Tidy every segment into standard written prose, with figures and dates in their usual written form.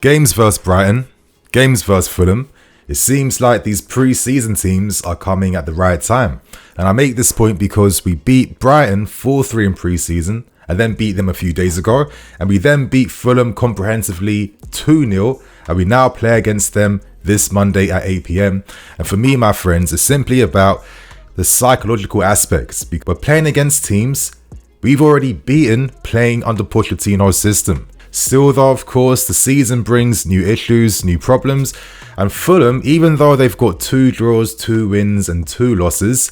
Games versus Brighton, games versus Fulham. It seems like these pre-season teams are coming at the right time. And I make this point because we beat Brighton 4-3 in pre-season and then beat them a few days ago. And we then beat Fulham comprehensively 2-0. And we now play against them this Monday at 8 PM. And for me, my friends, it's simply about the psychological aspects. We're playing against teams we've already beaten playing under Pochettino's system. Still though, of course, the season brings new issues, new problems, and Fulham, even though they've got 2 draws, 2 wins and 2 losses,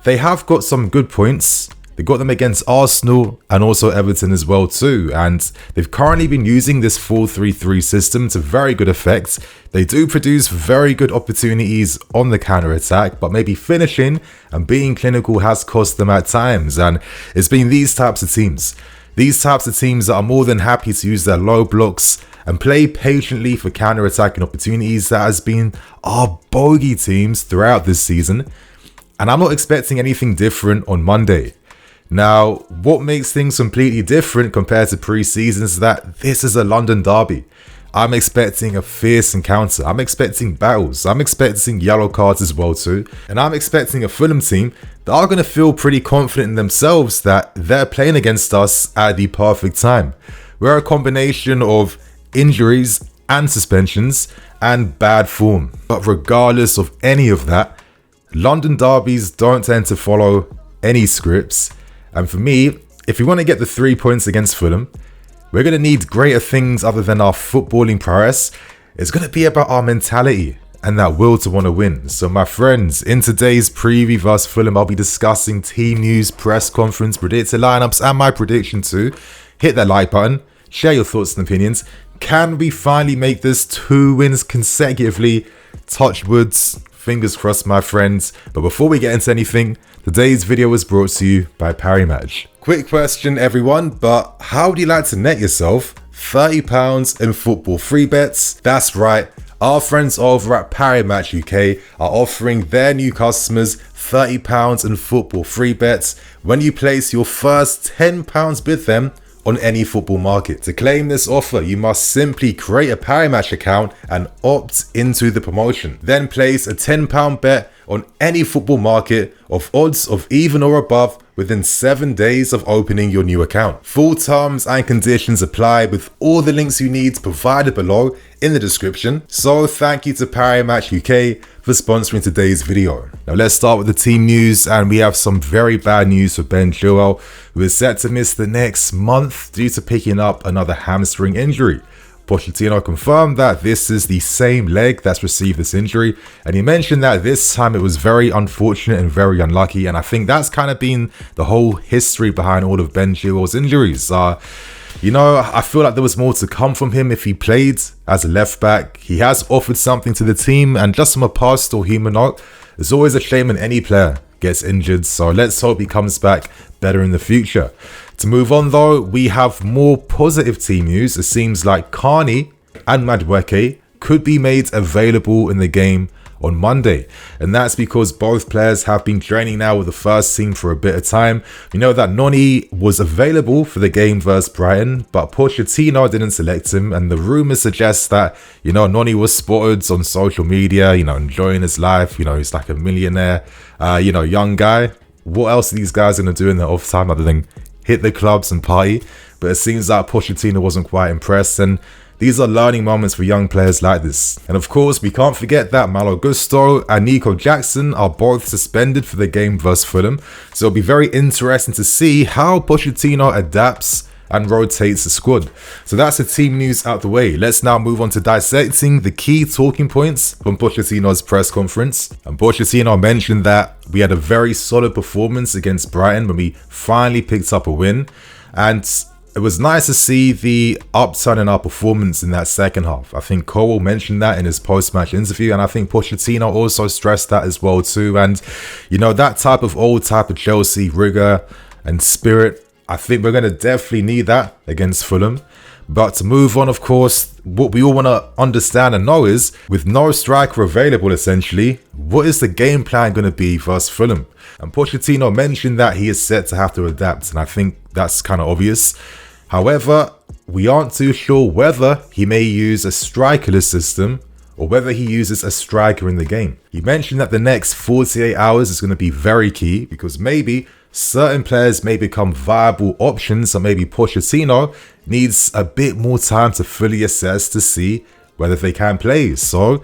they have got some good points. They got them against Arsenal and also Everton as well too, and they've currently been using this 4-3-3 system to very good effect. They do produce very good opportunities on the counter-attack, but maybe finishing and being clinical has cost them at times, and it's been these types of teams. These types of teams that are more than happy to use their low blocks and play patiently for counter-attacking opportunities that has been our bogey teams throughout this season. And I'm not expecting anything different on Monday. Now, what makes things completely different compared to pre-season is that this is a London derby. I'm expecting a fierce encounter. I'm expecting battles. I'm expecting yellow cards as well too. And I'm expecting a Fulham team that are going to feel pretty confident in themselves that they're playing against us at the perfect time. We're a combination of injuries and suspensions and bad form. But regardless of any of that, London derbies don't tend to follow any scripts. And for me, if we want to get the 3 points against Fulham, we're going to need greater things other than our footballing prowess. It's going to be about our mentality and that will to want to win. So my friends, in today's preview versus Fulham, I'll be discussing team news, press conference, predicted lineups, and my prediction too. Hit that like button, share your thoughts and opinions. Can we finally make this 2 wins consecutively? Touch woods, fingers crossed, my friends. But before we get into anything, today's video was brought to you by Parimatch. Quick question everyone, but how would you like to net yourself £30 in football free bets? That's right, our friends over at Parimatch UK are offering their new customers £30 in football free bets when you place your first £10 with them on any football market. To claim this offer, you must simply create a Parimatch account and opt into the promotion. Then place a £10 bet on any football market of odds of even or above within 7 days of opening your new account. Full terms and conditions apply with all the links you need provided below in the description. So thank you to Parimatch UK for sponsoring today's video. Now let's start with the team news, and we have some very bad news for Ben Chilwell, who is set to miss the next month due to picking up another hamstring injury. Pochettino confirmed that this is the same leg that's received this injury, and he mentioned that this time it was very unfortunate and very unlucky, and I think that's kind of been the whole history behind all of Ben Chilwell's injuries. You know, I feel like there was more to come from him if he played as a left back. He has offered something to the team, and just from a personal human note, it's always a shame when any player gets injured, so let's hope he comes back better in the future. To move on though, we have more positive team news. It seems like Carney and Madueke could be made available in the game on Monday, and that's because both players have been training now with the first team for a bit of time. You know that Noni was available for the game versus Brighton, but Pochettino didn't select him, and the rumours suggest that, you know, Noni was spotted on social media, you know, enjoying his life. You know, he's like a millionaire, you know, young guy. What else are these guys going to do in their off time other than hit the clubs and party? But it seems like Pochettino wasn't quite impressed, and these are learning moments for young players like this. And of course, we can't forget that Malo Gusto and Nico Jackson are both suspended for the game versus Fulham. So it'll be very interesting to see how Pochettino adapts and rotates the squad. So that's the team news out the way. Let's now move on to dissecting the key talking points from Pochettino's press conference. And Pochettino mentioned that we had a very solid performance against Brighton when we finally picked up a win. And it was nice to see the upturn in our performance in that second half. I think Cole mentioned that in his post-match interview, and I think Pochettino also stressed that as well too. And, you know, that type of Chelsea rigor and spirit, I think we're going to definitely need that against Fulham. But to move on, of course, what we all want to understand and know is, with no striker available essentially, what is the game plan going to be versus Fulham? And Pochettino mentioned that he is set to have to adapt, and I think that's kind of obvious. However, we aren't too sure whether he may use a strikerless system or whether he uses a striker in the game. He mentioned that the next 48 hours is going to be very key because maybe certain players may become viable options, or maybe Pochettino needs a bit more time to fully assess to see whether they can play. So,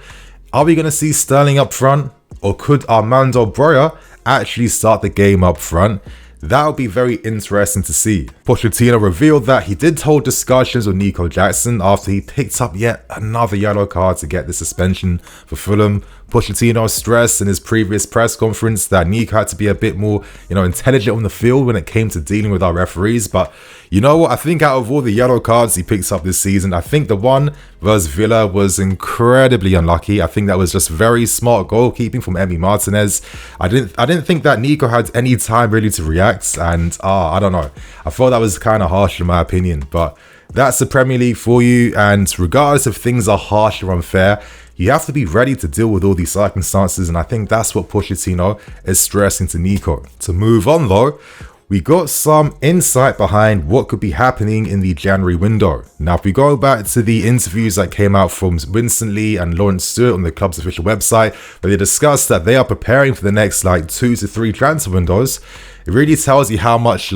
are we going to see Sterling up front, or could Armando Broja actually start the game up front? That would be very interesting to see. Pochettino revealed that he did hold discussions with Nico Jackson after he picked up yet another yellow card to get the suspension for Fulham. Pochettino stressed in his previous press conference that Nico had to be a bit more, intelligent on the field when it came to dealing with our referees. But you know what? I think out of all the yellow cards he picks up this season, I think the one versus Villa was incredibly unlucky. I think that was just very smart goalkeeping from Emi Martinez. I didn't think that Nico had any time really to react, and I don't know. I thought that was kind of harsh in my opinion, but that's the Premier League for you. And regardless if things are harsh or unfair, you have to be ready to deal with all these circumstances, and I think that's what Pochettino is stressing to Nico. To move on though, we got some insight behind what could be happening in the January window. Now, if we go back to the interviews that came out from Winston Lee and Lawrence Stewart on the club's official website, where they discussed that they are preparing for the next 2 to 3 transfer windows, it really tells you how much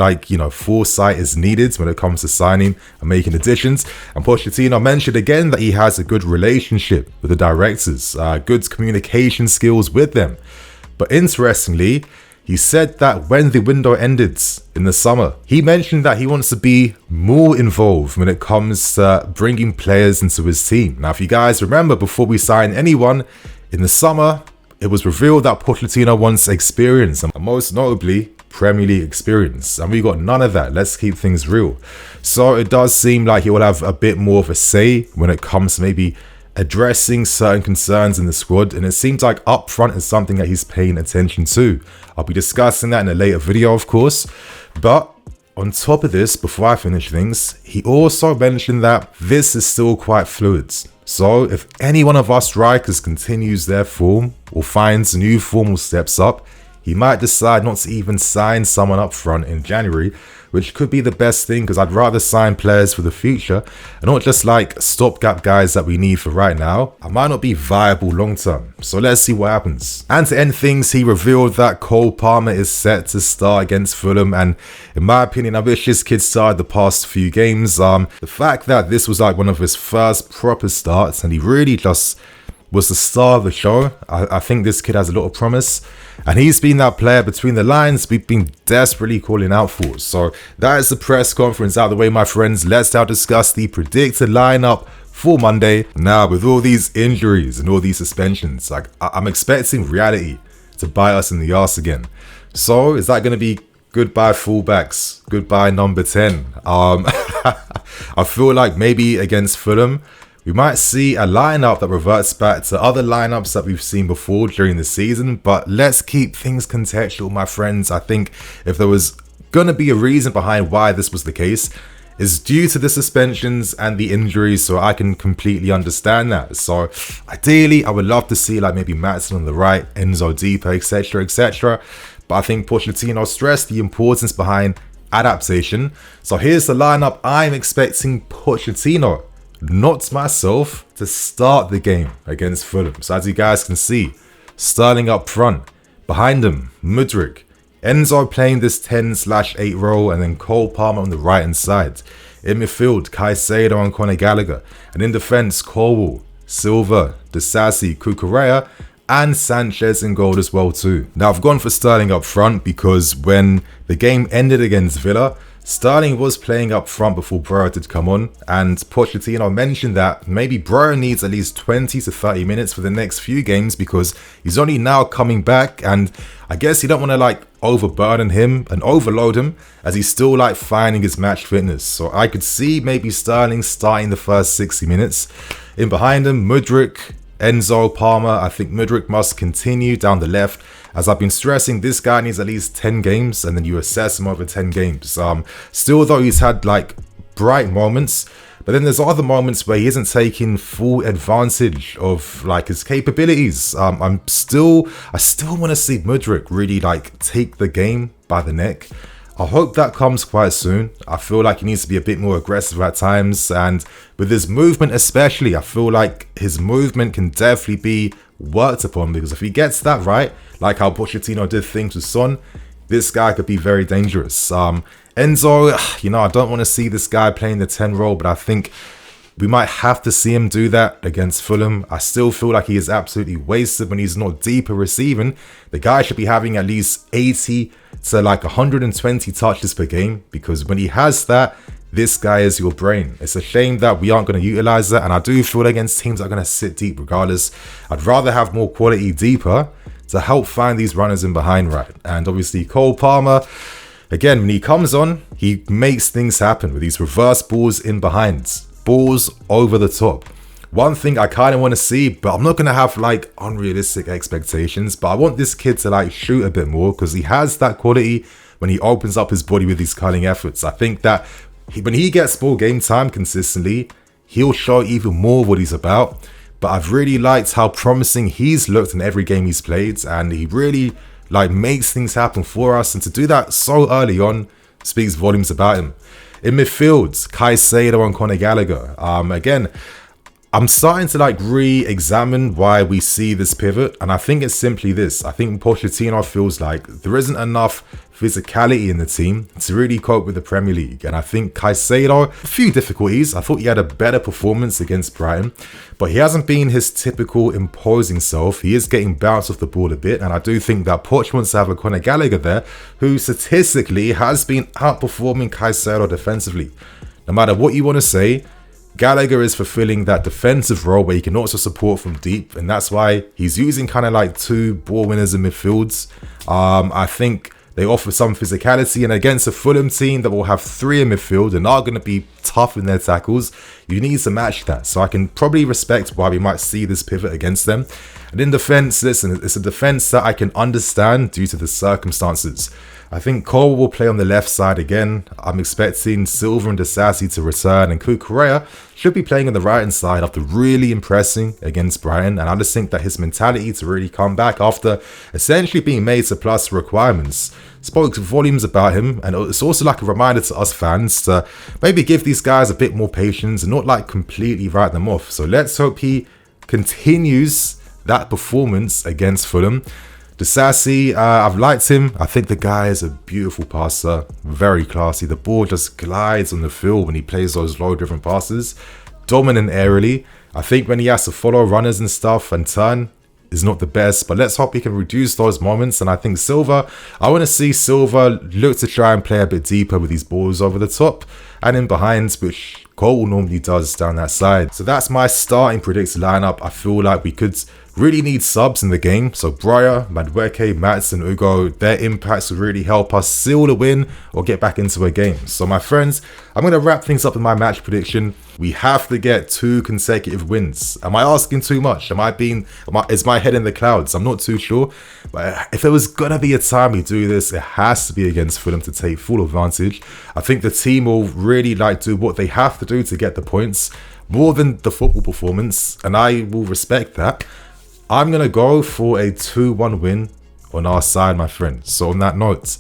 foresight is needed when it comes to signing and making additions. And Pochettino mentioned again that he has a good relationship with the directors, good communication skills with them. But interestingly, he said that when the window ended in the summer, he mentioned that he wants to be more involved when it comes to bringing players into his team. Now, if you guys remember, before we sign anyone in the summer, it was revealed that Pochettino wants experience, and most notably, Premier League experience, and we got none of that. Let's keep things real. So it does seem like he will have a bit more of a say when it comes to maybe addressing certain concerns in the squad, and it seems like up front is something that he's paying attention to. I'll be discussing that in a later video, of course. But on top of this, before I finish things, he also mentioned that this is still quite fluid. So if any one of our strikers continues their form or finds new formal steps up, he might decide not to even sign someone up front in January, which could be the best thing because I'd rather sign players for the future and not just stopgap guys that we need for right now. I might not be viable long term, so let's see what happens. And to end things, he revealed that Cole Palmer is set to start against Fulham, and in my opinion, I wish this kid started the past few games. The fact that this was one of his first proper starts and he really just was the star of the show. I think this kid has a lot of promise, and he's been that player between the lines we've been desperately calling out for. So that is the press conference out of the way, my friends. Let's now discuss the predicted lineup for Monday. Now, with all these injuries and all these suspensions, I'm expecting reality to bite us in the arse again. So is that going to be goodbye fullbacks, goodbye number 10? I feel like maybe against Fulham, we might see a lineup that reverts back to other lineups that we've seen before during the season, but let's keep things contextual, my friends. I think if there was going to be a reason behind why this was the case, it's due to the suspensions and the injuries, so I can completely understand that. So ideally, I would love to see maybe Maatsen on the right, Enzo deeper, etc, etc. But I think Pochettino stressed the importance behind adaptation. So here's the lineup I'm expecting Pochettino, not myself, to start the game against Fulham. So as you guys can see, Sterling up front, behind him Mudryk, Enzo playing this 10/8 role, and then Cole Palmer on the right hand side. In midfield, Caicedo and Conor Gallagher, and in defence, Colwill, Silva, Disasi, Cucurella, and Sanchez in goal as well too. Now I've gone for Sterling up front because when the game ended against Villa, Sterling was playing up front before Broja did come on, and Pochettino mentioned that maybe Broja needs at least 20 to 30 minutes for the next few games because he's only now coming back, and I guess you don't want to overburden him and overload him as he's still finding his match fitness. So I could see maybe Sterling starting the first 60 minutes. In behind him, Mudryk, Enzo, Palmer. I think Mudryk must continue down the left. As I've been stressing, this guy needs at least 10 games, and then you assess him over 10 games. Still though, he's had bright moments, but then there's other moments where he isn't taking full advantage of his capabilities. I still want to see Mudryk really take the game by the neck. I hope that comes quite soon. I feel like he needs to be a bit more aggressive at times, and with his movement especially, I feel like his movement can definitely be worked upon, because if he gets that right, like how Pochettino did things with Son, this guy could be very dangerous. Enzo, I don't want to see this guy playing the 10 role, but I think we might have to see him do that against Fulham. I still feel like he is absolutely wasted when he's not deeper receiving. The guy should be having at least 80 to like 120 touches per game, because when he has that, this guy is your brain. It's a shame that we aren't going to utilize that, and I do feel against teams that are going to sit deep regardless. I'd rather have more quality deeper to help find these runners in behind, right? And obviously Cole Palmer, again, when he comes on, he makes things happen with these reverse balls in behind. Balls over the top. One thing I kind of want to see, but I'm not going to have like unrealistic expectations, but I want this kid to like shoot a bit more, because he has that quality when he opens up his body with these curling efforts. I think that when he gets more game time consistently, he'll show even more what he's about. But I've really liked how promising he's looked in every game he's played, and he really like makes things happen for us, and to do that so early on speaks volumes about him. In midfield, Caicedo and Conor Gallagher. Again, I'm starting to like re-examine why we see this pivot, and I think it's simply this. I think Pochettino feels like there isn't enough physicality in the team to really cope with the Premier League. And I think Caicedo, a few difficulties. I thought he had a better performance against Brighton, but he hasn't been his typical imposing self. He is getting bounced off the ball a bit, and I do think that Poch wants to have a Conor Gallagher there, who statistically has been outperforming Caicedo defensively. No matter what you want to say, Gallagher is fulfilling that defensive role where he can also support from deep, and that's why he's using kind of like two ball winners in midfields. I think they offer some physicality, and against a Fulham team that will have three in midfield and are going to be tough in their tackles, you need to match that. So I can probably respect why we might see this pivot against them. And in defense, listen, it's a defense that I can understand due to the circumstances. I think Cole will play on the left side again. I'm expecting Silva and Disasi to return, and Cucurella should be playing on the right hand side after really impressing against Brighton. And I just think that his mentality to really come back after essentially being made to plus requirements spoke volumes about him. And it's also like a reminder to us fans to maybe give these guys a bit more patience and not like completely write them off. So let's hope he continues that performance against Fulham. Disasi, I've liked him. I think the guy is a beautiful passer, very classy. The ball just glides on the field when he plays those low-driven passes. Dominant aerially. I think when he has to follow runners and stuff and turn is not the best, but let's hope he can reduce those moments. And I think Silva, I want to see Silva look to try and play a bit deeper with these balls over the top and in behind, which Cole normally does down that side. So that's my starting predicted lineup. I feel like we could really need subs in the game. So Breyer, Madueke, Mats and Ugo, their impacts would really help us seal the win or get back into a game. So my friends, I'm going to wrap things up with my match prediction. We have to get 2 consecutive wins. Am I asking too much? Is my head in the clouds? I'm not too sure. But if there was going to be a time we do this, it has to be against Fulham to take full advantage. I think the team will really like do what they have to do to get the points more than the football performance, and I will respect that. I'm going to go for a 2-1 win on our side, my friends. So on that note,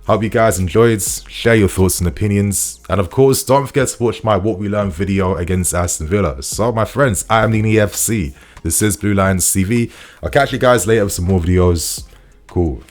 hope you guys enjoyed. Share your thoughts and opinions. And of course, don't forget to watch my What We Learned video against Aston Villa. So my friends, I am Nini FC. This is Blue Lions TV. I'll catch you guys later with some more videos. Cool.